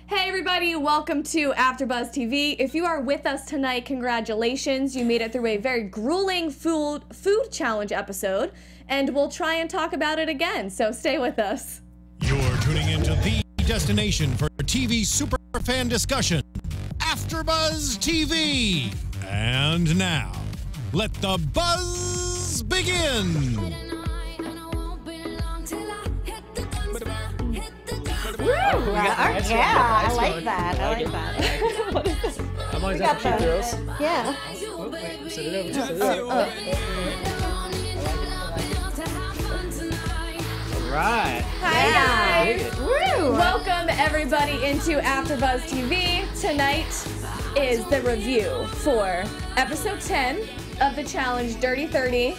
Hey everybody, welcome to AfterBuzz TV. If you are with us tonight, congratulations. You made it through a very grueling food challenge episode, and we'll try and talk about it again, so stay with us. You're tuning into the destination for TV superfan discussion, AfterBuzz TV. And now, let the buzz begin. Yeah, I like that. I like that. What is this? I'm always at the girls. Yeah. Oh, wait, set it over. All right. Hi guys. Woo. Welcome everybody into AfterBuzz TV. Tonight is the review for episode 10 of the challenge Dirty 30,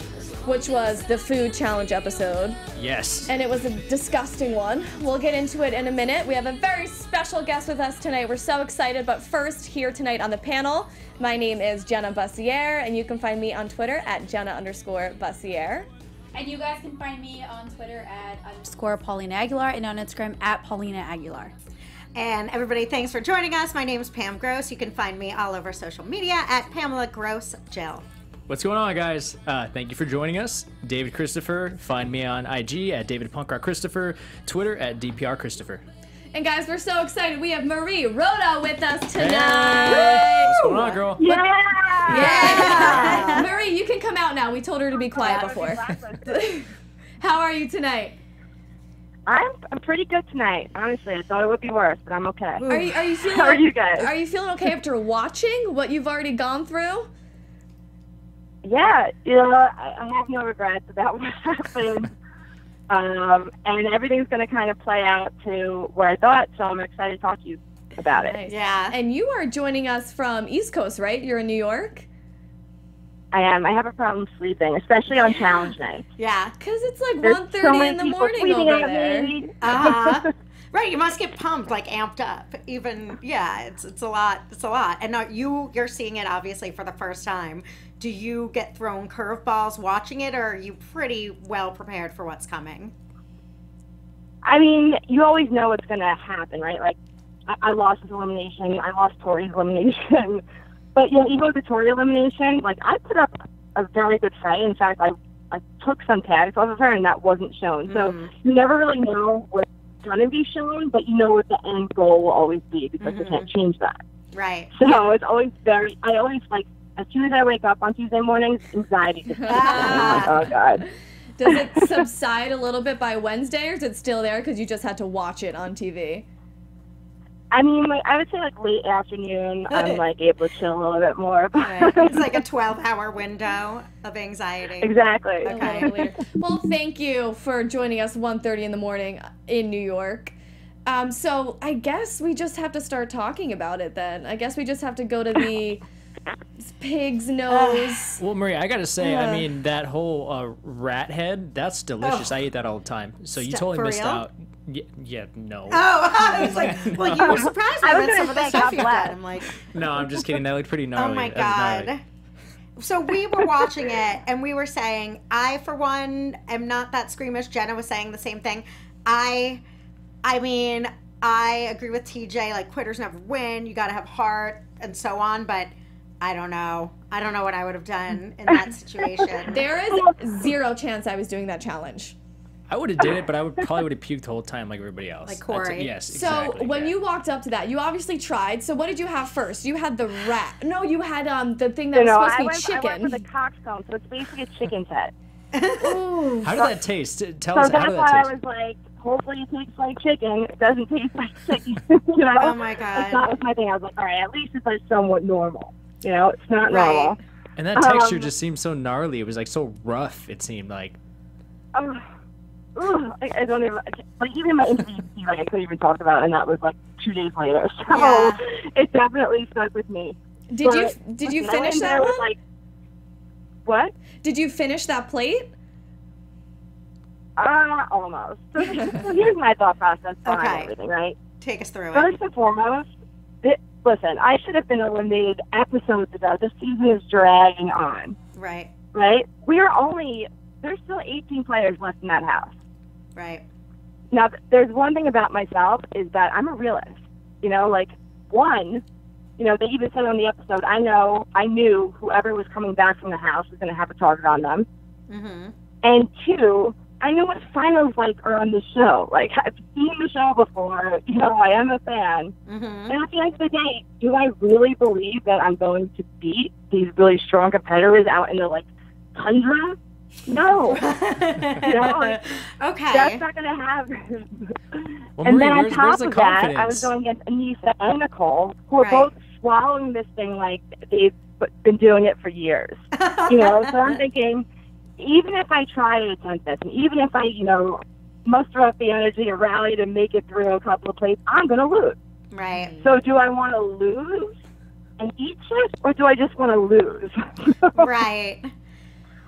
which was the food challenge episode. Yes. And it was a disgusting one. We'll get into it in a minute. We have a very special guest with us tonight. We're so excited, but first, here tonight on the panel, my name is Jenna Bussiere, and you can find me on Twitter at Jenna_Bussiere. And you guys can find me on Twitter at _Paulina Aguilar and on Instagram at Paulina Aguilar. And everybody, thanks for joining us. My name is Pam Gross. You can find me all over social media at Pamela Gross Jill. What's going on, guys? Thank you for joining us. David Christopher. Find me on IG at David Punkrock Christopher, Twitter at DPR Christopher. And guys, we're so excited. We have Maria Menounos with us tonight. Hey. What's going on, girl? Yeah. Marie, you can come out now. We told her to be quiet before. How are you tonight? I'm pretty good tonight. Honestly, I thought it would be worse, but I'm okay. Are you feeling? How are you guys? Are you feeling okay after watching what you've already gone through? Yeah, you know, I have no regrets about what happened. And everything's going to kind of play out to where I thought, so I'm excited to talk to you about it. Nice. Yeah. And you are joining us from East Coast, right? You're in New York? I am. I have a problem sleeping, especially on challenge nights. Yeah. Because it's like There's 1:30 so many in the people morning tweeting over at there. me. Right, you must get pumped, like amped up. Even, yeah, it's a lot. It's a lot. And now you're seeing it obviously for the first time. Do you get thrown curveballs watching it, or are you pretty well prepared for what's coming? I mean, you always know what's going to happen, right? Like, I lost his elimination. I lost Tori's elimination. But, you know, even with the Tori elimination, like, I put up a very good fight. In fact, I took some tags off of her, and that wasn't shown. So you never really know what's going to be shown, but you know what the end goal will always be, because you can't change that. Right. So it's always I always, like, as soon as I wake up on Tuesday mornings, anxiety just I'm like, oh, God. Does it subside a little bit by Wednesday, or is it still there because you just had to watch it on TV? I mean, like, I would say, like, late afternoon, I'm, like, able to chill a little bit more. Right. It's like a 12-hour window of anxiety. Exactly. Okay. Well, thank you for joining us 1:30 in the morning in New York. So I guess we just have to start talking about it then. I guess we just have to go to the pig's nose. Well, Maria, I gotta say, I mean, that whole rat head, that's delicious. I eat that all the time. So you totally for missed real? out. Yeah, no. Oh, I was like, well, you were surprised I was with gonna some of the say stuff you God bless. did. I'm like, No, I'm just kidding. That looked pretty gnarly. oh my That was gnarly. God. So we were watching it, and we were saying, I, for one, am not that squeamish. Jenna was saying the same thing. I mean, I agree with TJ, like, quitters never win. You got to have heart and so on, but I don't know. I don't know what I would have done in that situation. There is zero chance I was doing that challenge. I would have did it, but I probably would have puked the whole time like everybody else. Like Corey. Yes, So exactly. when you walked up to that, you obviously tried. So what did you have first? You had the rat. No, you had the thing that was supposed to be I chicken. went for the cockstone, so it's basically a chicken's head. Ooh. How did that taste? Tell So us, how that's did why that I taste? was like, hopefully it tastes like chicken. It doesn't taste like chicken. You know? Oh my That God. was my thing. I was like, all right, at least it's like somewhat normal. You know, it's not Right. normal. And that texture just seemed so gnarly. It was like so rough, it seemed like. I don't even, like, even my interview, like, I couldn't even talk about it, and that was like 2 days later. So Yeah. it definitely stuck with me. Did you I went finish in that there with, one? like, what? Did you finish that plate? Almost. So here's my thought process behind Okay. everything, right? Take us through it. First and foremost, listen, I should have been eliminated episodes ago. This season is dragging on, Right. right? There's still 18 players left in that house. Right. Now, there's one thing about myself is that I'm a realist. You know, like, one, you know, they even said on the episode, I knew whoever was coming back from the house was going to have a target on them. Mm-hmm. And two, I know what finals like are on the show. Like, I've seen the show before. You know, I am a fan. Mm-hmm. And at the end of the day, do I really believe that I'm going to beat these really strong competitors out in the, like, tundra? No. You know, like, Okay. that's not going to happen. Well, And Maria, then on where's top the of that, I confidence? was going against Anissa and Nicole, who are Right. both swallowing this thing like they've been doing it for years. You know, so I'm thinking, even if I try to attempt this, and even if I, you know, muster up the energy or rally to make it through a couple of plays, I'm going to lose. Right. So do I want to lose and eat shit, or do I just want to lose? Right.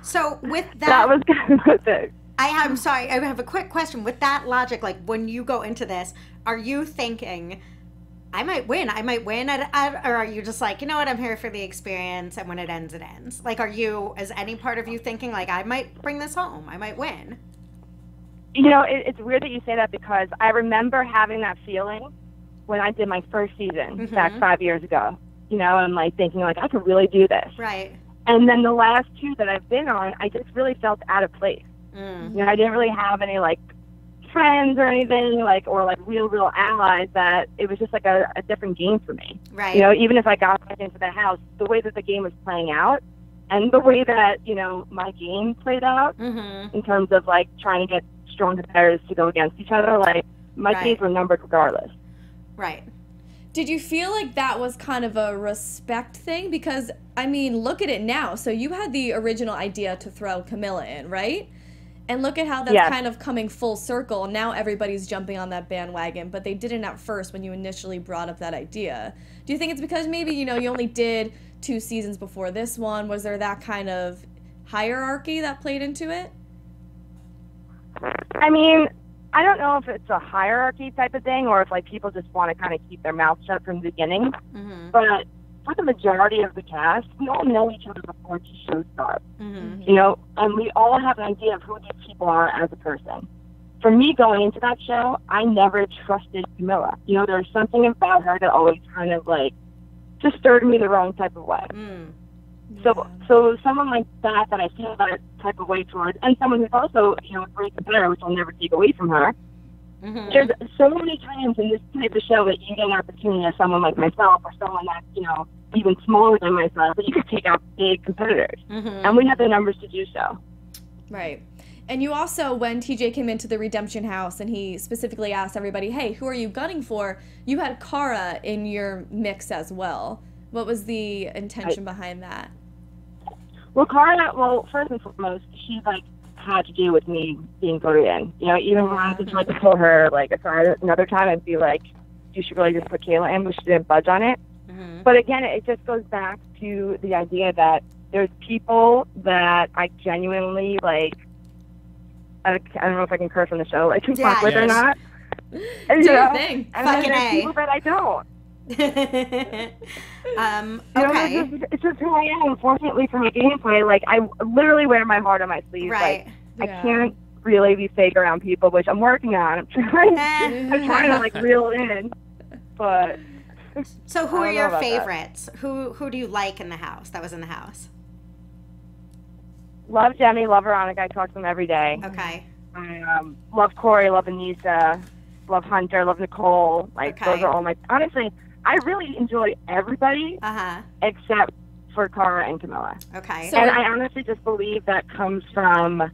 So with That was kind of the thing. I'm sorry, I have a quick question. With that logic, like when you go into this, are you thinking, I might win, or are you just like, you know what, I'm here for the experience, and when it ends, it ends? Like, is any part of you thinking, like, I might bring this home, I might win? You know, it's weird that you say that, because I remember having that feeling when I did my first season back 5 years ago. You know, and like thinking, like, I could really do this. Right. And then the last two that I've been on, I just really felt out of place. Mm. You know, I didn't really have any, like, friends or anything, like, or, like, real allies, that it was just, like, a different game for me. Right. You know, even if I got back into the house, the way that the game was playing out and the way that, you know, my game played out in terms of, like, trying to get strong competitors to go against each other, like, my Right. days were numbered regardless. Right. Did you feel like that was kind of a respect thing? Because, I mean, look at it now. So you had the original idea to throw Camila in, right? And look at how that's kind of coming full circle. Now everybody's jumping on that bandwagon, but they didn't at first when you initially brought up that idea. Do you think it's because maybe, you know, you only did 2 seasons before this one? Was there that kind of hierarchy that played into it? I mean, I don't know if it's a hierarchy type of thing, or if, like, people just want to kind of keep their mouth shut from the beginning. But for the majority of the cast, we all know each other before the show starts. You know, and we all have an idea of who these people are as a person. For me, going into that show, I never trusted Camila. You know, there's something about her that always kind of, like, just stirred me the wrong type of way. So someone like that I feel that type of way towards, and someone who's also, you know, a great competitor, which I'll never take away from her. There's so many times in this type of show that you get an opportunity as someone like myself, or someone that's, you know, even smaller than myself, that you could take out big competitors. And we have the numbers to do so. Right. And you also, when TJ came into the Redemption House and he specifically asked everybody, hey, who are you gunning for? You had Cara in your mix as well. What was the intention behind that? Well, Cara, first and foremost, she, like, had to do with me being voted in. You know, even when I tried to pull her, like, aside another time, I'd be like, you should really just put Kayla in, but she didn't budge on it. But again, it just goes back to the idea that there's people that I genuinely, like, I don't know if I can curse on the show, like, can fuck with or not. Do your thing. And then Fucking there's A. people that I don't. Okay. You know, it's just who I am. Unfortunately, for my gameplay, like, I literally wear my heart on my sleeve. Right. Like, I can't really be fake around people, which I'm working on. I'm trying to, like, reel in. But So who I are don't your know about that. favorites? Who do you like in the house, that was in the house? Love Demi, love Veronica. I talk to them every day. Okay. I love Corey, love Anissa, love Hunter, love Nicole. Like, Okay. those are all my... Honestly, I really enjoy everybody except for Cara and Camila. Okay. So- And I honestly just believe that comes from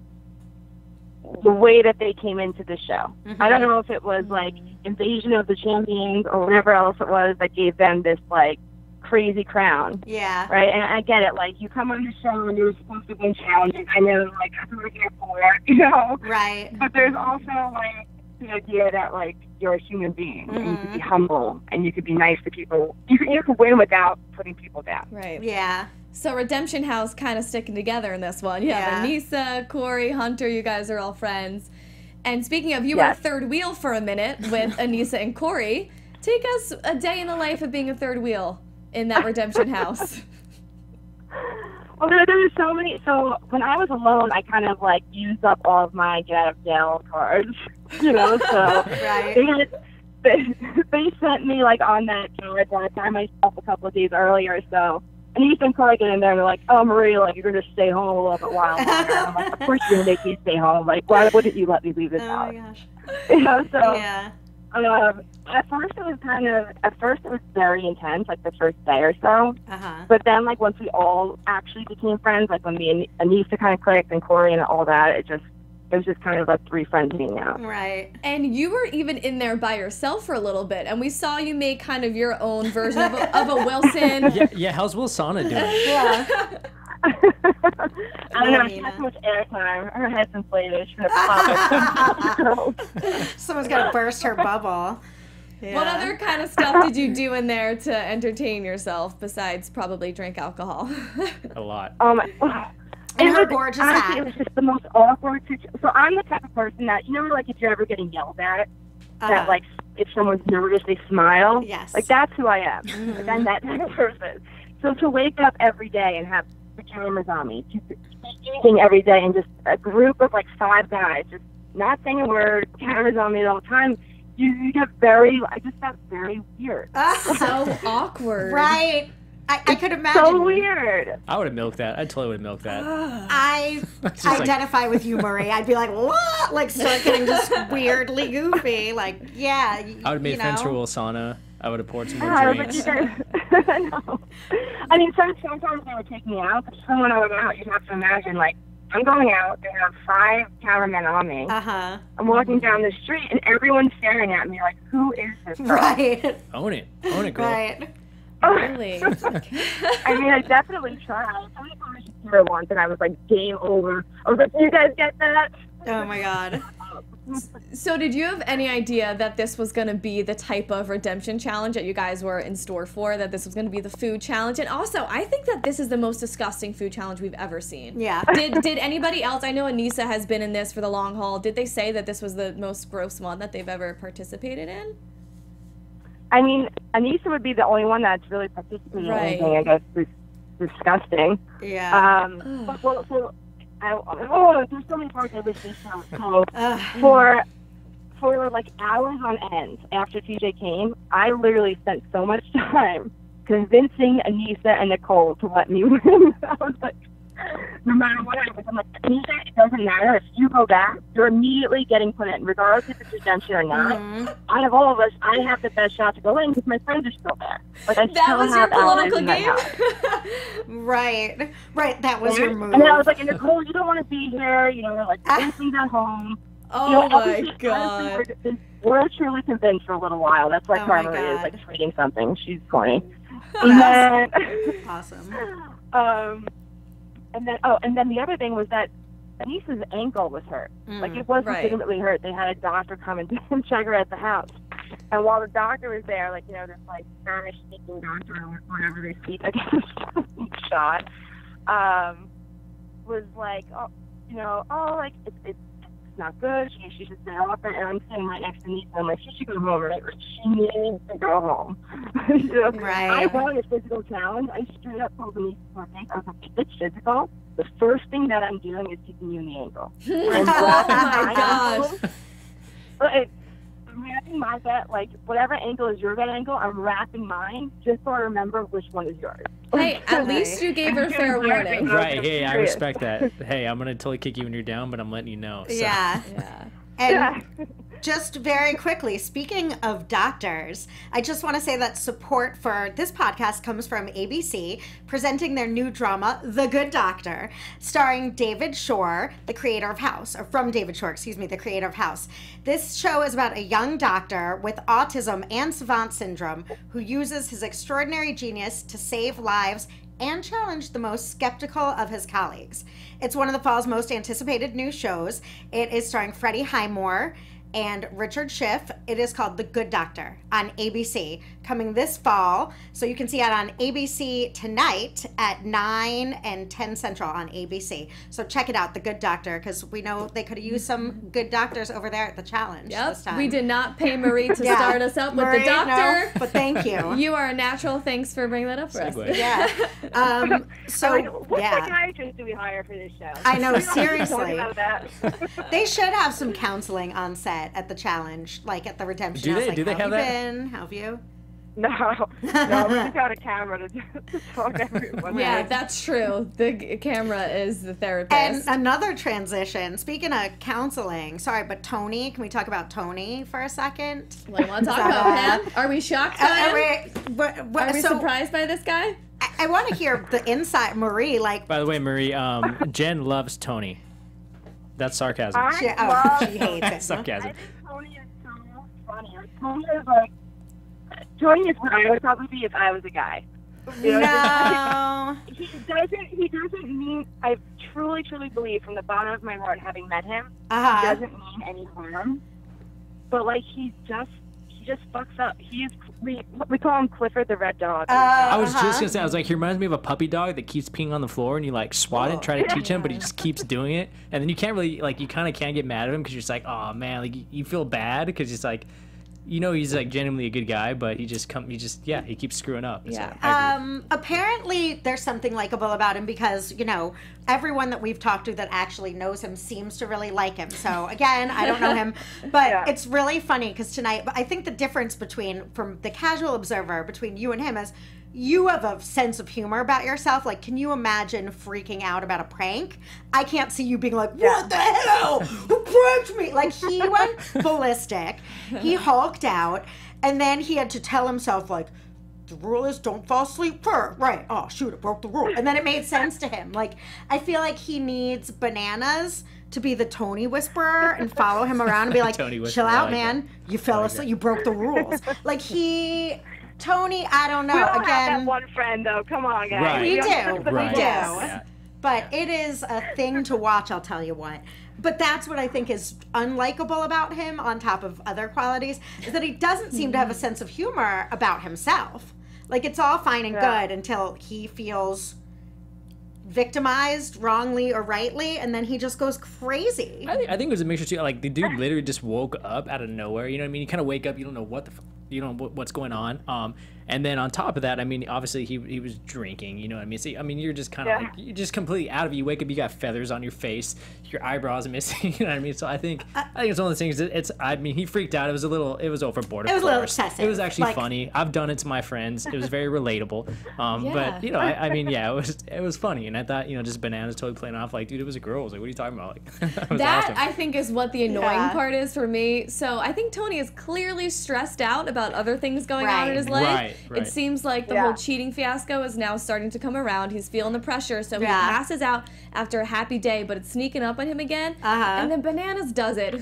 the way that they came into the show. I don't know if it was, like, Invasion of the Champions or whatever else it was that gave them this, like, crazy crown. Yeah. Right? And I get it. Like, you come on the show and you're supposed to win challenges. I know, like, that's what we're here for, you know? Right. But there's also, like, the idea that, like, you're a human being and you can be humble and you can be nice to people. You can win without putting people down. Right. Yeah. So Redemption House kind of sticking together in this one. You have Anissa, Corey, Hunter, you guys are all friends. And speaking of, you were third wheel for a minute with Anissa and Corey. Take us a day in the life of being a third wheel in that Redemption House. Well, there was so many. So when I was alone, I kind of, like, used up all of my get out of jail cards, you know. So Right. they sent me like on that charge by myself a couple of days earlier or so. And Ethan probably get in there and they're like, "Oh, Maria, like you're gonna stay home a little bit while longer." And I'm like, "Of course you're gonna make me stay home. Like, why wouldn't you let me leave this house?" Oh my gosh. You know, so Yeah. at first it was very intense, like the first day or so. Uh-huh. But then like once we all actually became friends, like when me and Anissa kind of clicked and Corey and all that, it was just kind of like three friends hanging out. Right. And you were even in there by yourself for a little bit, and we saw you make kind of your own version of a Wilson. Yeah, how's Wilsana doing? Yeah. I don't know, she has so much airtime. Her head's inflated. She's gonna pop it. Someone's got to burst her bubble. Yeah. What other kind of stuff did you do in there to entertain yourself besides probably drink alcohol? A lot. And her gorgeous honestly, hat. it was just the most awkward situation. So I'm the type of person that, you know, like if you're ever getting yelled at, that like if someone's nervous, they smile. Yes. Like that's who I am. Like, I'm that type of person. So to wake up every day and have pajamas on me, to be eating every day, and just a group of like 5 guys just not saying a word, cameras on me all the time, you get I just felt very weird. So awkward. Right. I could imagine. So weird. I would have milked that. I totally would have milked that. I identify with you, Marie. I'd be like, what? Like, start getting just weirdly goofy. Like, yeah. I would have made friends for Wilsana. I would have poured some more drinks. I know. I mean, sometimes they would take me out, but when I was out, you'd have to imagine, like, I'm going out, they have 5 cameramen on me. Uh-huh. I'm walking down the street, and everyone's staring at me like, who is this girl? Right. Own it, girl. Right. Really? I mean, I definitely tried. I went to Shakira once, and I was like, game over. I was like, do you guys get that? Oh, my God. So did you have any idea that this was going to be the type of redemption challenge that you guys were in store for, that this was going to be the food challenge? And also, I think that this is the most disgusting food challenge we've ever seen. Yeah. Did anybody else, I know Anissa has been in this for the long haul, did they say that this was the most gross one that they've ever participated in? I mean, Anissa would be the only one that's really participating in anything, I guess, disgusting. Yeah. There's so many parts of this show. So, for like hours on end after TJ came, I literally spent so much time convincing Anissa and Nicole to let me win. I was like, no matter what happens, I'm like, Anissa, it doesn't matter. If you go back, you're immediately getting put in, regardless if it's redemption or not. Out of all of us, I have the best shot to go in because my friends are still there. Like, I that still was have your political game? Right. That was your move. And then I was like, Nicole, you don't want to be here. You know, like, everything's at home. Oh, my God. We're truly convinced for a little while. That's why Carmen is, like, tweeting something. She's corny. And then, awesome. And then the other thing was that Anissa's ankle was hurt. Like, it was legitimately hurt. They had a doctor come and check her at the house. And while the doctor was there, like, you know, this, like, Spanish-speaking doctor or whatever they speak, I guess, shot, was like, like, it's not good. She should stay off it. And I'm sitting right next to Anissa. I'm like, she should go home, right? She needs to go home. Right. I wanted a physical challenge. I straight up told Anissa, I was like, if it's physical, the first thing that I'm doing is kicking you in the ankle. Oh my gosh. I'm wrapping my bet, like, whatever ankle is your bet ankle, I'm wrapping mine just so I remember which one is yours. Hey, at least you gave her fair warning. Right, hey, I respect that. Hey, I'm going to totally kick you when you're down, but I'm letting you know. So. Yeah. And just very quickly, speaking of doctors, I just want to say that support for this podcast comes from ABC, presenting their new drama, The Good Doctor, starring David Shore, the creator of House, or from David Shore, the creator of House. This show is about a young doctor with autism and savant syndrome who uses his extraordinary genius to save lives and challenge the most skeptical of his colleagues. It's one of the fall's most anticipated new shows. It is starring Freddie Highmore and Richard Schiff. It is called The Good Doctor on ABC, coming this fall. So you can see it on ABC tonight at 9 and 10 Central on ABC. So check it out, The Good Doctor, because we know they could have used some good doctors over there at the challenge this time. We did not pay Marie to start us up with The Doctor. No, but thank you. You are a natural. Thanks for bringing that up for us. Yeah. What psychiatrist do we hire for this show? I know, seriously. About that. They should have some counseling on set. yet at the challenge, like at the redemption Do house. they? Like, Do they how have you that? been? How have you? No, we just got a camera to talk to everyone. Yeah, that's true. The camera is the And therapist. another transition. Speaking of counseling, sorry, but Tony, can we talk about Tony for a second? What do you want to talk about him? Are we shocked by him? Are we so surprised by this guy? I want to hear the inside, Marie. Like, By the way, Marie, Jen loves Tony. That's sarcasm. I she hates it. Sarcasm. think Tony is so funny. Like, Tony is what I would probably be if I was a guy. You know, No. he doesn't mean, I truly believe from the bottom of my heart, having met him, he doesn't mean any harm. But like he just fucks up. We call him Clifford the Red Dog. I was just gonna say, I was like, he reminds me of a puppy dog that keeps peeing on the floor, and you like swat it, try to teach him, but he just keeps doing it, and then you can't really like, you kind of can't get mad at him because you're just like, oh man, like you feel bad because it's like, you know, he's like genuinely a good guy, but he keeps screwing up. Yeah. So, I agree. Apparently there's something likable about him because, you know, everyone that we've talked to that actually knows him seems to really like him. So again, I don't know him, but it's really funny because tonight, I think the difference from the casual observer between you and him is you have a sense of humor about yourself. Like, can you imagine freaking out about a prank? I can't see you being like, what the hell? Who pranked me? Like, he went ballistic. He hulked out. And then he had to tell himself, like, the rule is don't fall asleep first. Right. Oh, shoot, I broke the rule. And then it made sense to him. Like, I feel like he needs Bananas to be the Tony whisperer and follow him around and be like, Tony chill whisperer, I out, like man. You fell asleep. You broke the rules. Like, Tony, I don't know. We all Again, have that one friend, though. Come on, guys. Right. we do. Right. We do. Yeah. But it is a thing to watch, I'll tell you what. But that's what I think is unlikable about him, on top of other qualities, is that he doesn't seem to have a sense of humor about himself. Like, it's all fine and good until he feels victimized wrongly or rightly, and then he just goes crazy. I think it was a mixture too. Like the dude literally just woke up out of nowhere. You know what I mean? You kind of wake up, you don't know what's going on. And then on top of that, I mean, obviously he was drinking. You know what I mean? So, I mean, you're just kind of like, you're just completely out of it. You wake up, you got feathers on your face, your eyebrows are missing. You know what I mean? So I think it's one of those things. I mean, he freaked out. It was overboard. It was a little excessive. It was actually Like, funny. I've done it to my friends. It was very relatable. But you know, I mean, yeah, it was funny. And I thought, you know, just Bananas totally playing off like, dude, it was a girl. I was like, what are you talking about? Like, that was That awesome. I think is what the annoying part is for me. So I think Tony is clearly stressed out about other things going on in his life. Right. It seems like the whole cheating fiasco is now starting to come around. He's feeling the pressure, so he passes out after a happy day, but it's sneaking up on him again. And then Bananas does it,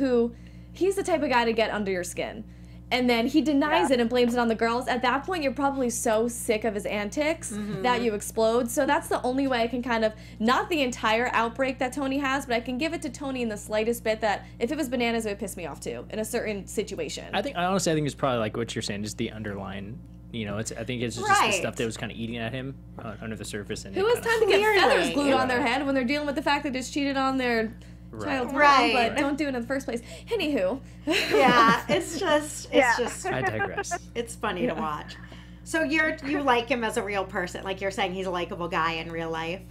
he's the type of guy to get under your skin. And then he denies it and blames it on the girls. At that point, you're probably so sick of his antics that you explode. So that's the only way I can kind of, not the entire outbreak that Tony has, but I can give it to Tony in the slightest bit that if it was Bananas, it would piss me off too in a certain situation. I honestly think it's probably like what you're saying, just the underlying. You know, I think it's just the stuff that was kind of eating at him under the surface. And Who has time to get feathers glued on their head when they're dealing with the fact that they just cheated on their child's mom, but don't do it in the first place. Anywho. It's just I digress. it's funny to watch. So you like him as a real person, like you're saying he's a likable guy in real life.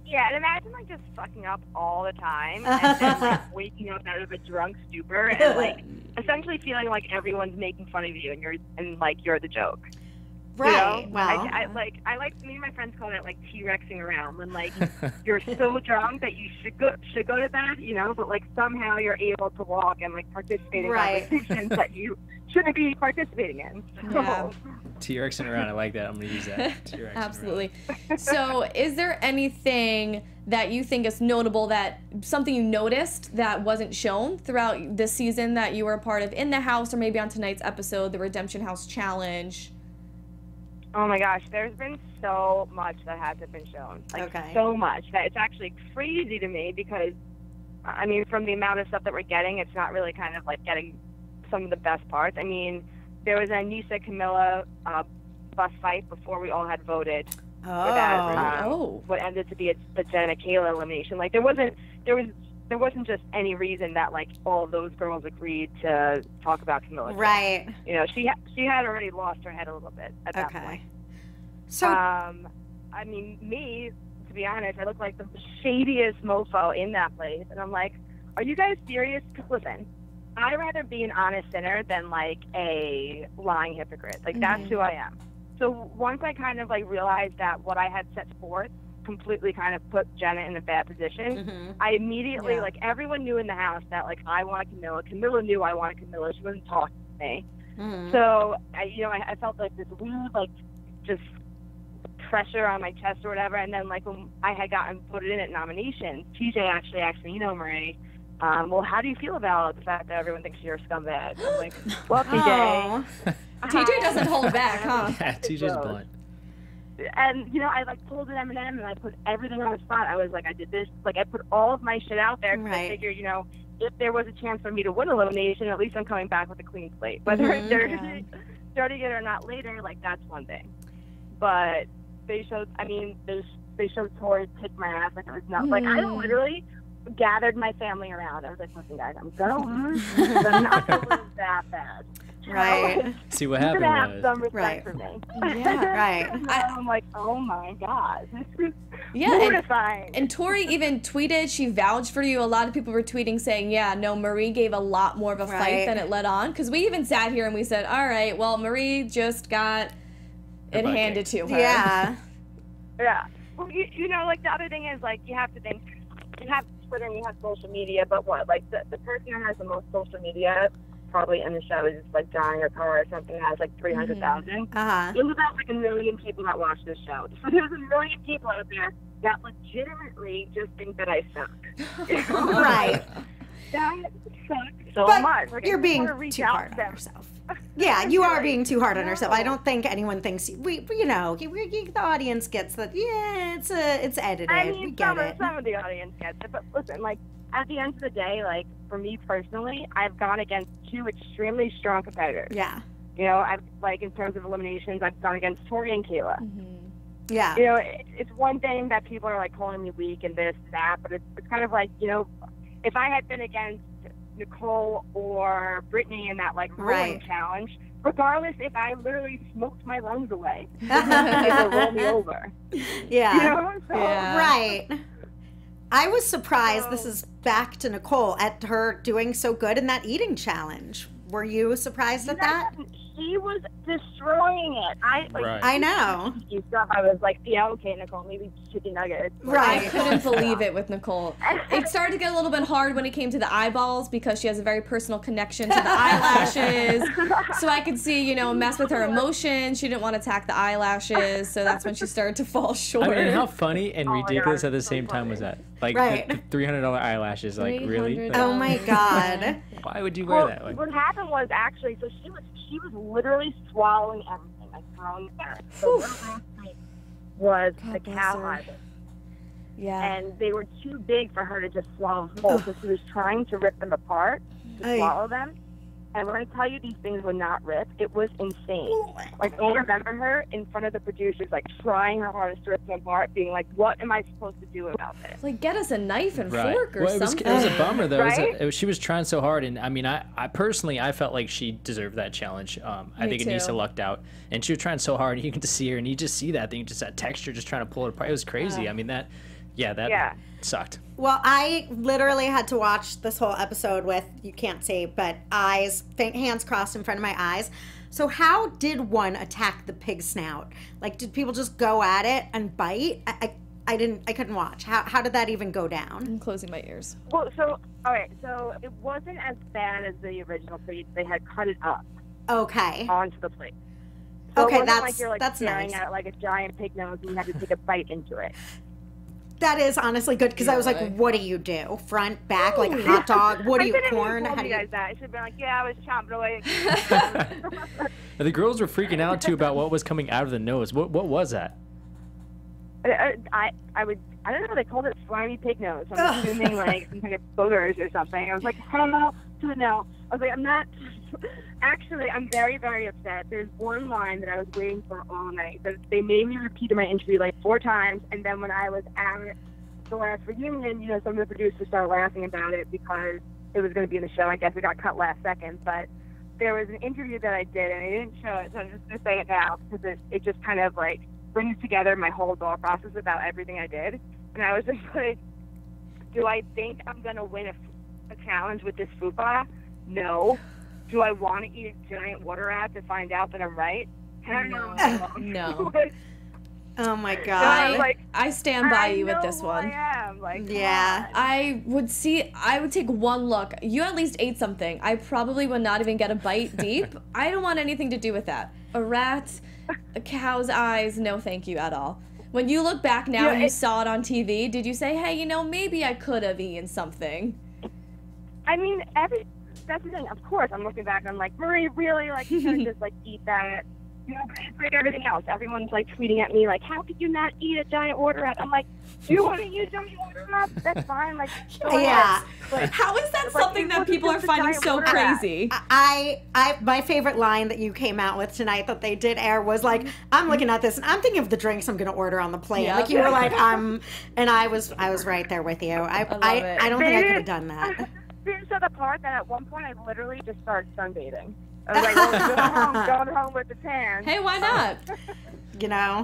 Yeah, and imagine like just fucking up all the time and then like waking up out of a drunk stupor and like essentially feeling like everyone's making fun of you and you're the joke. Right. You know? Well, I like me and my friends call it like T-Rexing around when like you're so drunk that you should go to bed, you know, but like somehow you're able to walk and like participate in conversations that you shouldn't be participating in. So. T-Rexing around, I like that. I'm gonna use that. T-Rexing Absolutely. So is there anything that you think is notable, that something you noticed that wasn't shown throughout this season that you were a part of in the house, or maybe on tonight's episode, the Redemption House Challenge? Oh my gosh, there's been so much that hasn't been shown. Like, so much that it's actually crazy to me because, I mean, from the amount of stuff that we're getting, it's not really kind of like getting some of the best parts. I mean, there was a Nisa Camila bus fight before we all had voted for that. What ended to be the Jenna Kayla elimination. Like, there wasn't just any reason that like all of those girls agreed to talk about Camila. Right. You know, she had already lost her head a little bit at that point. So, I mean, me, to be honest, I look like the shadiest mofo in that place, and I'm like, are you guys serious? 'Cause listen, I'd rather be an honest sinner than like a lying hypocrite. Like that's who I am. So once I kind of like realized that what I had set forth completely kind of put Jenna in a bad position, I immediately, like, everyone knew in the house that like I wanted Camila. Camila knew I wanted Camila. She wasn't talking to me. So I felt like this weird like just pressure on my chest or whatever. And then like when I had gotten voted in at nominations, TJ actually asked me, Marie, well, how do you feel about the fact that everyone thinks you're a scumbag? I'm like, well, TJ. TJ doesn't hold back, huh? Yeah, TJ's blunt. And, I like pulled an Eminem and I put everything on the spot. I was like, I did this. Like, I put all of my shit out there because I figured, if there was a chance for me to win elimination, at least I'm coming back with a clean slate. Whether they're starting it or not later, like, that's one thing. But they showed, they showed Tori kick my ass like it was nothing. Like, I literally gathered my family around. I was like, listen, guys, I'm going to lose, but I'm not going to lose that bad. Right. See what happened. You're gonna have some respect for me. Yeah, right. I'm like, oh my god, this is Yeah, mortifying. And Tori even tweeted, she vouched for you. A lot of people were tweeting saying, yeah, no, Marie gave a lot more of a fight than it let on. Because we even sat here and we said, all right, well, Marie just got it handed to her. Yeah. Yeah. Well, like the other thing is, like, you have to think, you have Twitter and you have social media, but what? Like, the person who has the most social media probably in the show is like driving a car or something that has like 300,000. There's about like 1 million people that watch this show. So there's 1 million people out there that legitimately just think that I suck. Right. That sucks so much. Like, you're being too hard on yourself. Yeah, you are being too hard on yourself. I don't think anyone thinks the audience gets that. Yeah, it's edited. I mean, we get it. Some of the audience gets it, but listen, like, at the end of the day, like, for me personally, I've gone against two extremely strong competitors. Yeah. I've, like, in terms of eliminations, I've gone against Tori and Kayla. Yeah. It's one thing that people are, like, calling me weak and this and that, but it's kind of like, if I had been against Nicole or Brittany in that, like, rolling challenge, regardless if I literally smoked my lungs away, they would roll me over. Yeah. So, right. I was surprised, this is back to Nicole, at her doing so good in that eating challenge. Were you surprised at that? She was destroying it. I know. Stuff. I was like, yeah, okay, Nicole, maybe chicken nuggets. I couldn't believe it with Nicole. It started to get a little bit hard when it came to the eyeballs because she has a very personal connection to the eyelashes. So I could see, mess with her emotions. She didn't want to attack the eyelashes, so that's when she started to fall short. I mean, how funny and ridiculous at the same time was that? Like, the $300 eyelashes, like, really? Oh my god. Why would you wear that? Like, what happened was actually, so she was literally swallowing everything, like throwing it. So her was the cow eyeball. Yeah. And they were too big for her to just swallow whole, so she was trying to rip them apart to swallow them. And when I tell you these things would not rip, it was insane. Like, I remember her in front of the producers, like, trying her hardest to rip them apart, being like, what am I supposed to do about this? Like, get us a knife and fork or something. It was a bummer, though. Right? She was trying so hard. And, I mean, I personally, I felt like she deserved that challenge. I think Anissa lucked out. And she was trying so hard. And you can just see her, and you just see that thing, just that texture, just trying to pull it apart. It was crazy. I mean, that sucked. Well, I literally had to watch this whole episode with, you can't see, but hands crossed in front of my eyes. So how did one attack the pig snout? Like, did people just go at it and bite? I couldn't watch. How did that even go down? I'm closing my ears. Well, so, all right, so it wasn't as bad as the original plate. They had cut it up. Okay. Onto the plate. So okay, it wasn't like you're, like, that's staring nice. at it like a giant pig nose and you had to take a bite into it. That is honestly good, because I was like, what do you do? Front, back, like a hot dog? What do you, corn? How do you guys that? I should have been like, yeah, I was chomping away. The girls were freaking out, too, about what was coming out of the nose. What was that? I don't know, they called it slimy pig nose. I'm assuming, like, some kind of boogers or something. I was like, hello to no. I was like, I'm not... Actually, I'm very, very upset. There's one line that I was waiting for all night. They made me repeat in my interview like 4 times, and then when I was at the last reunion, some of the producers started laughing about it because it was going to be in the show. I guess it got cut last second, but there was an interview that I did, and I didn't show it, so I'm just going to say it now because it just kind of, like, brings together my whole thought process about everything I did. And I was just like, do I think I'm going to win a challenge with this fupa? no. Do I want to eat a giant water rat to find out that I'm right? Hell No. Oh my God. I stand by you with this one. I am. Like, Yeah. I would take one look. You at least ate something. I probably would not even get a bite deep. I don't want anything to do with that. A rat, a cow's eyes, no thank you at all. When you look back now and you saw it on TV, did you say, hey, maybe I could have eaten something? I mean, that's the thing. Of course, I'm looking back and I'm like, Marie, really? Like, you should just, like, eat that. But it's like everything else. Everyone's, like, tweeting at me, like, how could you not eat a giant water rat? I'm like, do you want to eat a giant water rat? That's fine. Like, yeah. Like, how is that something that people are finding so crazy? My favorite line that you came out with tonight that they did air was like, I'm looking at this and I'm thinking of the drinks I'm going to order on the plane. Like you were like, and I was right there with you. I don't think I could have done that. So the part that at one point I literally just started sunbathing. I was like, well, going home with the tan. Hey, why not?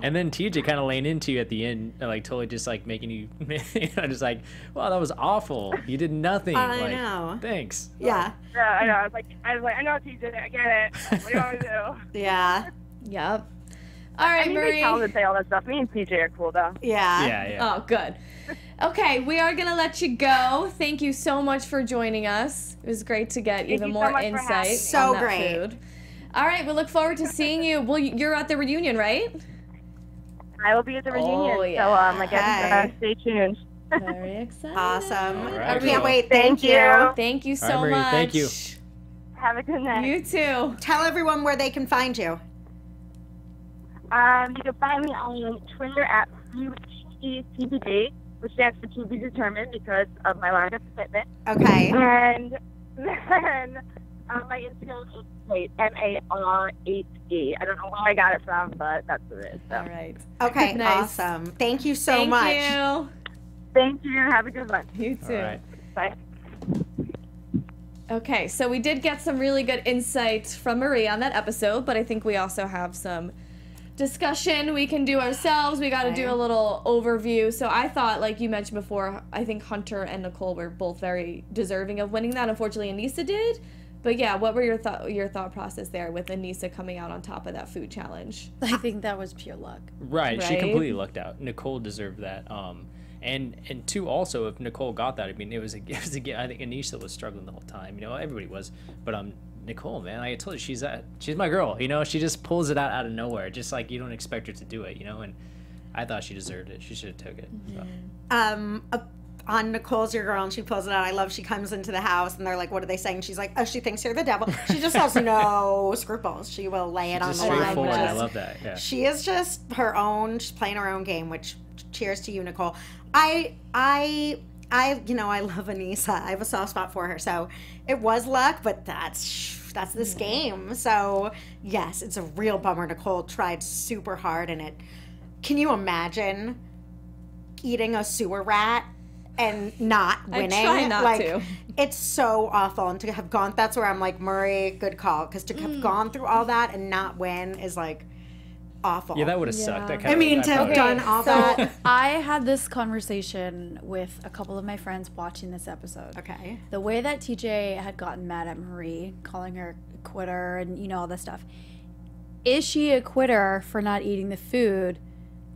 And then TJ kind of laying into you at the end, like totally just like making you, just like, wow, that was awful. You did nothing. I know. Thanks. Yeah. Yeah, I know. I was like, I know TJ, I get it. What do you want to do? Yeah. Yep. All right, Marie. They tell them to say all that stuff. Me and TJ are cool though. Yeah. Yeah. Oh, good. Okay, we are going to let you go. Thank you so much for joining us. It was great to get even more insight on that food. All right, we look forward to seeing you. Well, you're at the reunion, right? I will be at the reunion. Oh, yeah. So, again, stay tuned. Very excited. Awesome. Right, I can't wait. Thank you. Thank you so Marie, much. thank you. Have a good night. You too. Tell everyone where they can find you. You can find me on Twitter at TBD, which stands for to be determined because of my lack of commitment. Okay. And then my Instagram is MAR8E. I don't know where I got it from, but that's what it is. So. All right. Okay, Nice. awesome. Thank you so much. Thank you. Thank you. Have a good one. You too. All right. Bye. Okay, so we did get some really good insight from Marie on that episode, but I think we also have some discussion we can do ourselves. We got to do a little overview. So I thought, like you mentioned before, I think Hunter and Nicole were both very deserving of winning that. Unfortunately, Anissa did. But yeah, what were your thought process there with Anissa coming out on top of that food challenge? I think that was pure luck. Right, she completely lucked out. Nicole deserved that. And two, also, if Nicole got that, I mean, it was again. I think Anissa was struggling the whole time. Everybody was, but Nicole, man, I told you she's my girl. She just pulls it out of nowhere, just like you don't expect her to do it. And I thought she deserved it. She should have took it. So. On Nicole's Your Girl, and she pulls it out. I love she comes into the house, and they're like, what are they saying? She's like, oh, she thinks you're the devil. She just has no scruples. She will lay it on the line. Straightforward. I love that. Yeah. She is just she's playing her own game, which cheers to you, Nicole. I love Anissa. I have a soft spot for her. So it was luck, but that's this game. So yes, it's a real bummer. Nicole tried super hard, and can you imagine eating a sewer rat and not winning? I try not to. It's so awful. And to have gone, that's where I'm like, Murray, good call. Because to have gone through all that and not win is like awful. Yeah, that would have sucked. To have done all that. I had this conversation with a couple of my friends watching this episode. Okay. The way that TJ had gotten mad at Marie, calling her a quitter and all this stuff. Is she a quitter for not eating the food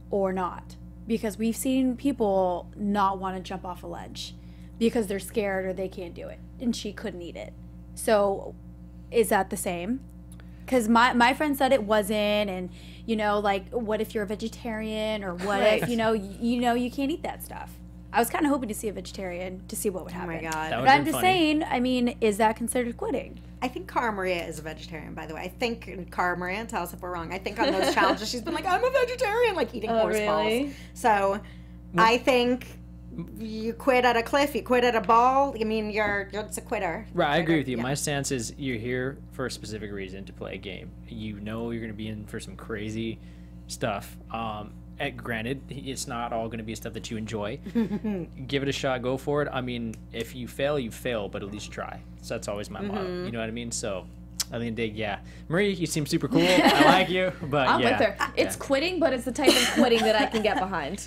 or not? Because we've seen people not want to jump off a ledge because they're scared or they can't do it. And she couldn't eat it. So is that the same? Because my friend said it wasn't. And, what if you're a vegetarian or what if, you can't eat that stuff. I was kind of hoping to see a vegetarian to see what would happen. Oh, my God. But I'm just saying, is that considered quitting? I think Cara Maria is a vegetarian, by the way. I think Cara Maria, tell us if we're wrong. I think on those challenges, she's been like, I'm a vegetarian, like eating horse balls. So I think you quit at a cliff, you quit at a ball. You're just a quitter. Right, I agree with you. Yeah. My stance is you're here for a specific reason to play a game. You're going to be in for some crazy stuff. Granted, it's not all going to be stuff that you enjoy. Give it a shot. Go for it. If you fail, you fail, but at least try. So that's always my motto. You know what I mean? So at the end of the day, yeah. Marie, you seem super cool. I like you, but I'm with her. It's quitting, but it's the type of quitting that I can get behind.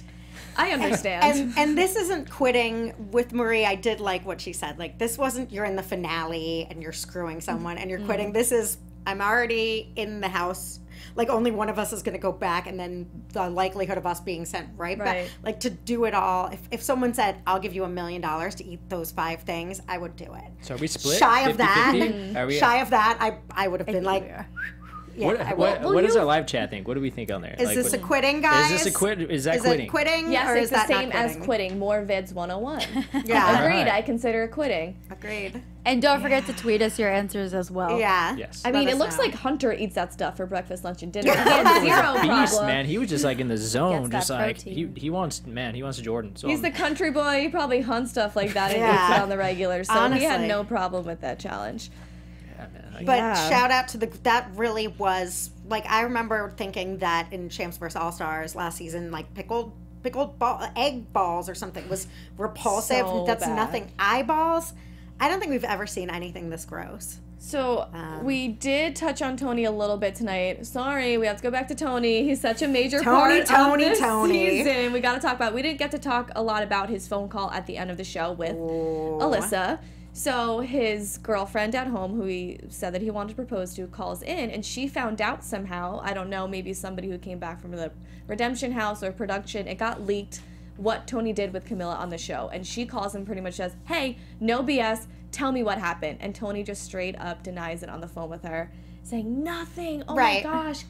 I understand. And this isn't quitting with Marie. I did like what she said. Like, this wasn't you're in the finale and you're screwing someone and you're quitting. This is, I'm already in the house. Like, only one of us is going to go back, and then the likelihood of us being sent right back. Like, to do it all. If someone said, I'll give you $1 million to eat those 5 things, I would do it. So are we split? Shy 50, of that, 50? Are we, shy of that, I would have been like... Yeah, what does our live chat think? What do we think on there? Is this a quitting, guys? Is this a quit? Is that is quitting? It quitting? Yes, or it's is the that same not as quitting? quitting. More vids 101. Yeah. Agreed. Alright. I consider it quitting. Agreed. And don't forget to tweet us your answers as well. Yeah. Yes. I mean, Let it us looks know. like Hunter eats that stuff for breakfast, lunch, and dinner. He had zero Beast, problem. man. He was just like in the zone, Gets just that like protein. he wants Jordan. So He's the country boy. He probably hunts stuff like that and Yeah. eats it on the regular. So he had Honestly. no problem with that challenge. yeah, man. But shout out to that really was, like, I remember thinking that in Champs vs. All-Stars last season, like, pickled egg balls or something was repulsive. So That's bad. nothing. Eyeballs, I don't think we've ever seen anything this gross. So we did touch on Tony a little bit tonight. Sorry, we have to go back to Tony. He's such a major part of this season. We got to talk about. We didn't get to talk a lot about his phone call at the end of the show with Alyssa. So his girlfriend at home, who he said that he wanted to propose to, calls in, and she found out somehow. I don't know, maybe somebody who came back from the Redemption House or production. It got leaked what Tony did with Camila on the show, and she calls him pretty much says, "Hey, no BS. Tell me what happened." And Tony just straight up denies it on the phone with her, saying nothing. Oh Right. my gosh,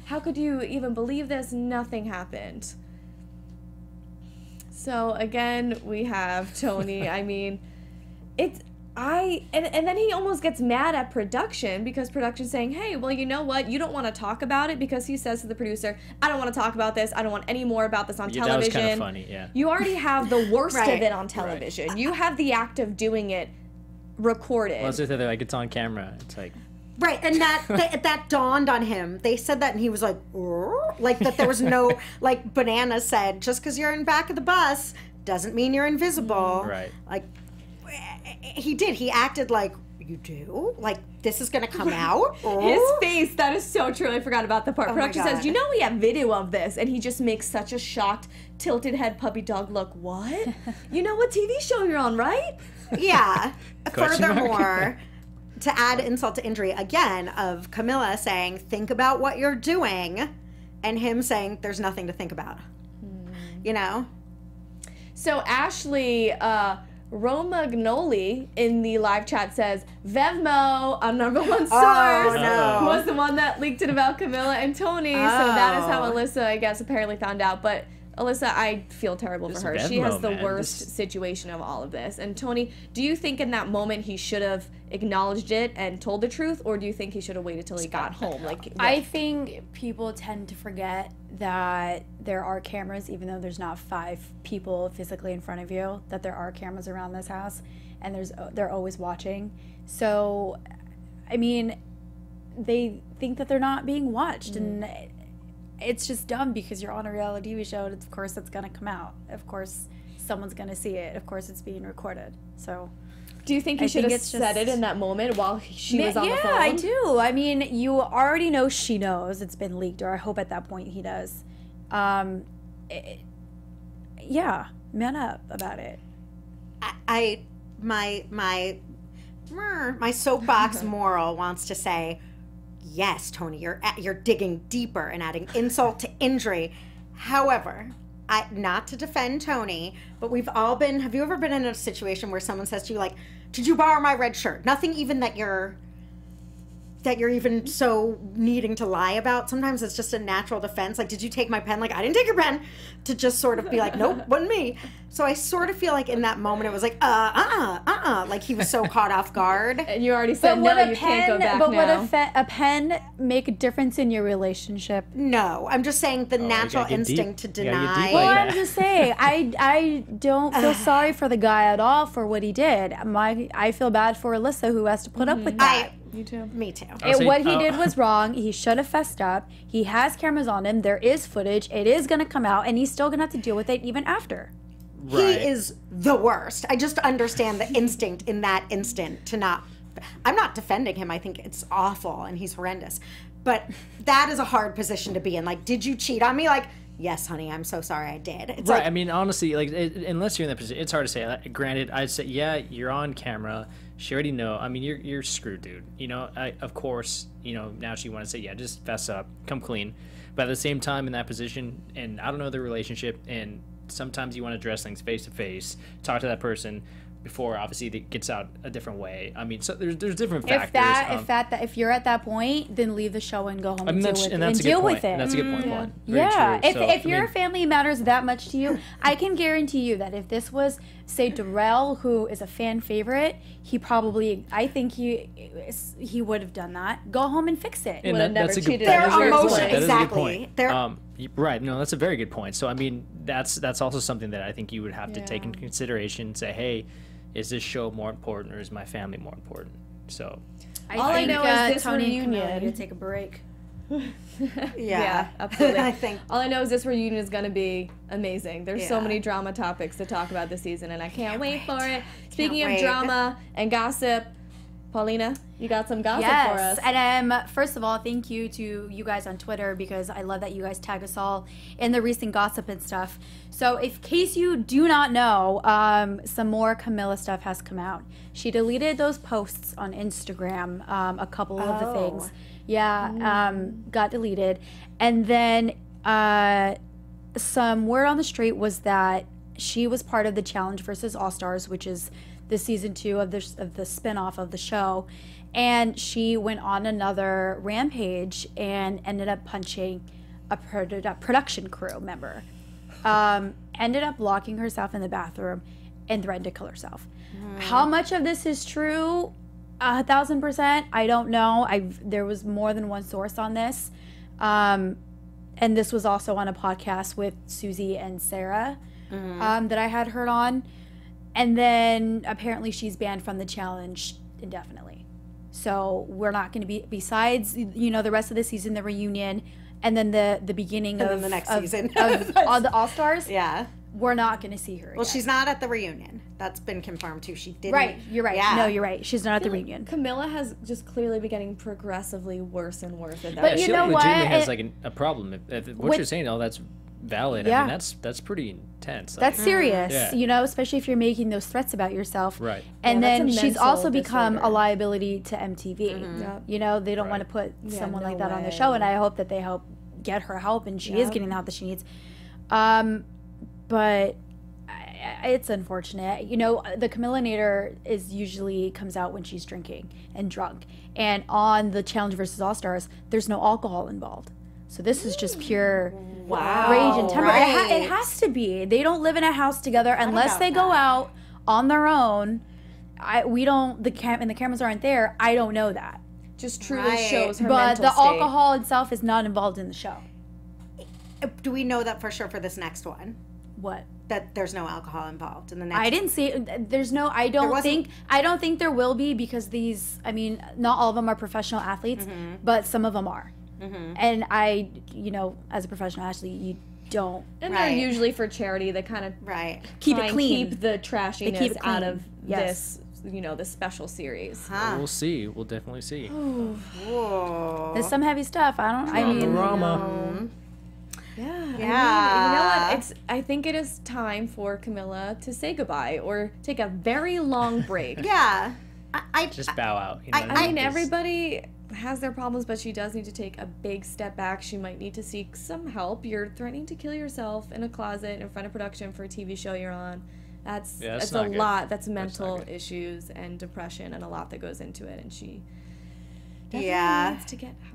how could you even believe this? Nothing happened. So again, we have Tony. I mean, and then he almost gets mad at production because production's saying, "Hey, well, you know what? You don't want to talk about it," because he says to the producer, "I don't want to talk about this. I don't want any more about this on television." That was kind of funny, yeah. You already have the worst Right. of it on television. You have the act of doing it recorded. Well, they're like, it's on camera. It's like, Right, and that dawned on him. They said that, and he was like, "Urgh?" Like that there was no, like Banana said, just because you're in back of the bus doesn't mean you're invisible. Right. Like, he did. He acted like, you do? Like, this is going to come out? His face, that is so true. I forgot about the part. Oh my Production God. says, "You know we have video of this," and he just makes such a shocked, tilted head puppy dog look. What? You know what TV show you're on, right? Yeah. Question mark? Furthermore, to add insult to injury again of Camila saying, "Think about what you're doing," and him saying, "There's nothing to think about." You know? So Ashley Romagnoli in the live chat says, "Vevmo, our number one source, no. was the one that leaked it about Camila and Tony." So that is how Oh. Alyssa, I guess, apparently found out. But Alyssa, I feel terrible This for her. She Venmo, has the man. worst This- situation of all of this. And Tony, do you think in that moment he should have acknowledged it and told the truth, or do you think he should have waited till he got home? Like, I think people tend to forget that there are cameras, even though there's not 5 people physically in front of you, that there are cameras around this house, and they're always watching. So, I mean, they think that they're not being watched, and it's just dumb because you're on a reality TV show, and of course it's gonna come out. Of course, someone's gonna see it. Of course, it's being recorded. So. do you think he I should think have it's said it just- in that moment while she was on the phone? Yeah, I do. I mean, you already know she knows it's been leaked, or I hope at that point he does. Yeah, man up about it. My soapbox moral wants to say, yes, Tony, you're digging deeper and adding insult to injury. However, not to defend Tony, but we've all been. Have you ever been in a situation where someone says to you, like, "Did you borrow my red shirt?" Nothing even that you're even so needing to lie about. Sometimes it's just a natural defense. Like, "Did you take my pen?" Like, "I didn't take your pen." To just sort of be like, "Nope, wasn't me." So I sort of feel like in that moment it was like, like he was so caught off guard. And you already said, no, you can't go back but now. would a pen make a difference in your relationship? No, I'm just saying the natural gotta get deep. instinct to You gotta get deny. deep Well, like I'm just saying, I don't feel sorry for the guy at all for what he did. I feel bad for Alyssa, who has to put up with that. You too. Me too. What he did was wrong. He should have fessed up. He has cameras on him. There is footage. It is going to come out, and he's still going to have to deal with it even after. He is the worst. I just understand the instinct in that instant to not. I'm not defending him. I think it's awful and he's horrendous. But that is a hard position to be in. Like, did you cheat on me? Like, yes, honey, I'm so sorry I did. It's Right. like, I mean, honestly, like, unless you're in that position, it's hard to say. Granted, I'd say, yeah, you're on camera. She already know. I mean, you're screwed, dude. You know, of course, you know, now she want to say, yeah, just fess up, come clean. But at the same time, in that position, and I don't know the relationship, and sometimes you want to address things face to face, talk to that person before obviously it gets out a different way. I mean, so there's different factors. If you're at that point, then leave the show and go home and deal with it. And that's a good point. And that's a good point, Paulina. Very true. If your family matters that much to you, I can guarantee you that if this was, say, Darrell, who is a fan favorite, I think he would have done that. Go home and fix it. And that's a good point. Their emotion, That is a good exactly. point. Right. No, that's a very good point. So I mean, that's also something that I think you would have to take into consideration. Say, hey, is this show more important or is my family more important? So all I know is this Tony reunion. to take a break. Yeah, absolutely. I think all I know is this reunion is going to be amazing. There's so many drama topics to talk about this season, and I can't wait for it. Speaking of drama and gossip, Paulina, you got some gossip for us. And first of all, thank you to you guys on Twitter, because I love that you guys tagged us all in the recent gossip and stuff. So in case you do not know, some more Camila stuff has come out. She deleted those posts on Instagram, a couple of the things. Got deleted. And then some word on the street was that she was part of the Challenge versus All Stars, which is the season 2 of the spinoff of the show, and she went on another rampage and ended up punching a production crew member. Ended up locking herself in the bathroom and threatened to kill herself. How much of this is true? 1,000%. I don't know. There was more than one source on this, and this was also on a podcast with Susie and Sarah that I had heard on. And then apparently she's banned from the challenge indefinitely. So we're not going to be, besides, you know, the rest of the season, the reunion, and then the beginning of the next season of all the All Stars. Yeah. We're not going to see her again. Well, she's not at the reunion. That's been confirmed too. She didn't. Right. You're right. Yeah. No, you're right. She's not at the reunion. Camila has just clearly been getting progressively worse and worse at that. But you know what? Legitimately has like a problem. If what you're saying, that's valid. Yeah. I mean, that's pretty intense. That's serious, you know, especially if you're making those threats about yourself. Right. And Yeah, then that's a she's mental also become disorder. a liability to MTV. Yep. You know, they don't want to put someone like that on their show, and I hope that they help get her help, and she is getting the help that she needs. But it's unfortunate. You know, the Camila-nator usually comes out when she's drinking and drunk. And on the Challenge versus All Stars, there's no alcohol involved. So this is just pure rage and temper. Right. It has to be. They don't live in a house together unless they go out on their own. We don't. The cameras aren't there. I don't know that. Just truly shows her But mental the state. alcohol itself is not involved in the show. Do we know that for sure for this next one? What? That there's no alcohol involved in the next. I didn't see. There's no. I don't think there will be, because these. I mean, not all of them are professional athletes, but some of them are. And you know, as a professional athlete, you don't. And they're usually for charity. They kind of keep try it and clean. keep the trashiness keep it out clean. of this, you know, this special series. We'll see. We'll definitely see. Whoa. There's some heavy stuff. I mean, Drama. Yeah. I mean, you know Yeah. what? I think it is time for Camila to say goodbye or take a very long break. Yeah. Just bow out. You know what I mean, Just- everybody has their problems, but she does need to take a big step back. She might need to seek some help. You're threatening to kill yourself in a closet in front of production for a TV show you're on. That's a not good. lot. That's not mental good. issues and depression and a lot that goes into it. And she definitely needs to get help.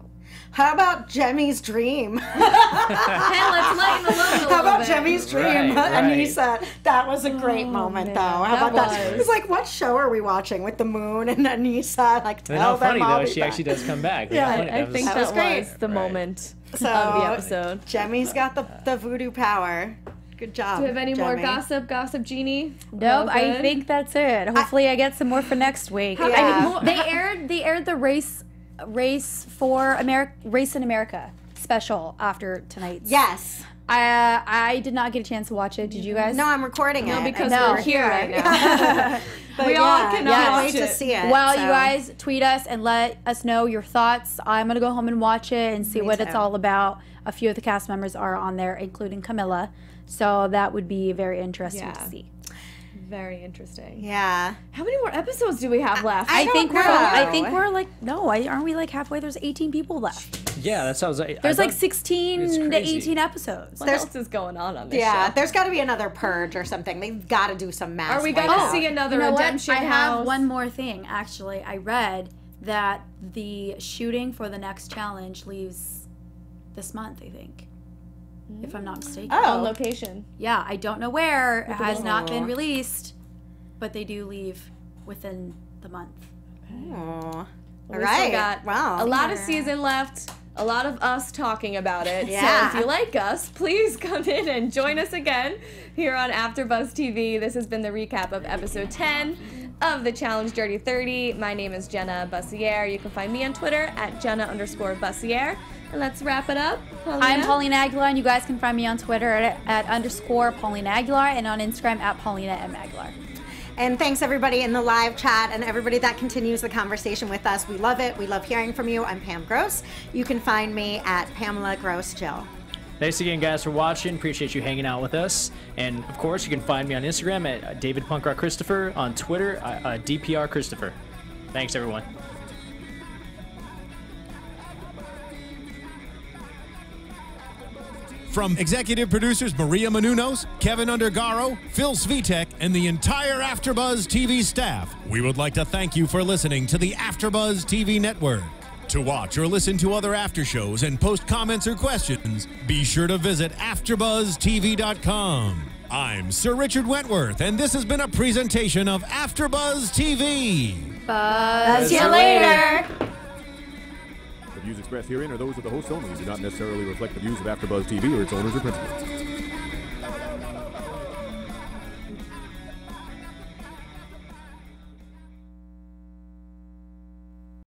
How about Jemmy's dream? Hey, let's lighten the load a How little about bit. Jemmy's dream? Right. Anissa, that was a great moment, man, though. How that about that? was. It was like, what show are we watching with the moon and Anissa? Like, And tell how them funny I'll though, be she back. actually does come back. Yeah, I think that that was great. was the moment So, of the episode. Jemmy's got the voodoo power. Good job. Do we have any more Jemmy. gossip, Jeannie? nope. No I good? think that's it. Hopefully, I get some more for next week. Yeah. I mean, they aired the race in America special after tonight's. Yes. I did not get a chance to watch it. Did you guys? No, I'm recording it. No, because No. we're here right now. But We all cannot wait watch to it. see it. Well, so. you guys tweet us and let us know your thoughts. I'm gonna go home and watch it and see Me what it's too. all about. A few of the cast members are on there, including Camila. So that would be very interesting Yeah. to see. Very interesting. Yeah. How many more episodes do we have left? I don't know. I think we're like aren't we like halfway? There's 18 people left. Yeah, that sounds like. There's I like thought- 16 it's to crazy. 18 episodes. What else is going on this Yeah, show? there's got to be another purge or something. They've got to do some mass. Are we going to wipeout. see another You know what? redemption I have house? one more thing. Actually, I read that the shooting for the next challenge leaves this month, I think. If I'm not mistaken. Oh. On location. Yeah, I don't know where. It has not been Oh. released, but they do leave within the month. Oh. All We right. still got Wow. a lot of season left. A lot of us talking about it. Yeah. So if you like us, please come in and join us again here on AfterBuzz TV. This has been the recap of episode 10 of the Challenge Dirty 30. My name is Jenna Bussiere. You can find me on Twitter at Jenna_Bussiere. And let's wrap it up. Paulina? I'm Paulina Aguilar, and you guys can find me on Twitter at _Paulina Aguilar and on Instagram at Paulina M. Aguilar. And thanks everybody in the live chat and everybody that continues the conversation with us. We love it. We love hearing from you. I'm Pam Gross. You can find me at Pamela Gross Jill. Thanks again, guys, for watching. Appreciate you hanging out with us. And of course, you can find me on Instagram at David Punkrock Christopher, on Twitter DPR Christopher. Thanks, everyone. From executive producers Maria Menounos, Keven Undergaro, Phil Svitek, and the entire AfterBuzz TV staff, we would like to thank you for listening to the AfterBuzz TV network. To watch or listen to other after shows and post comments or questions, be sure to visit AfterBuzzTV.com. I'm Sir Richard Wentworth, and this has been a presentation of AfterBuzz TV. Buzz you you later. The views expressed herein are those of the hosts only and do not necessarily reflect the views of AfterBuzz TV or its owners or principals.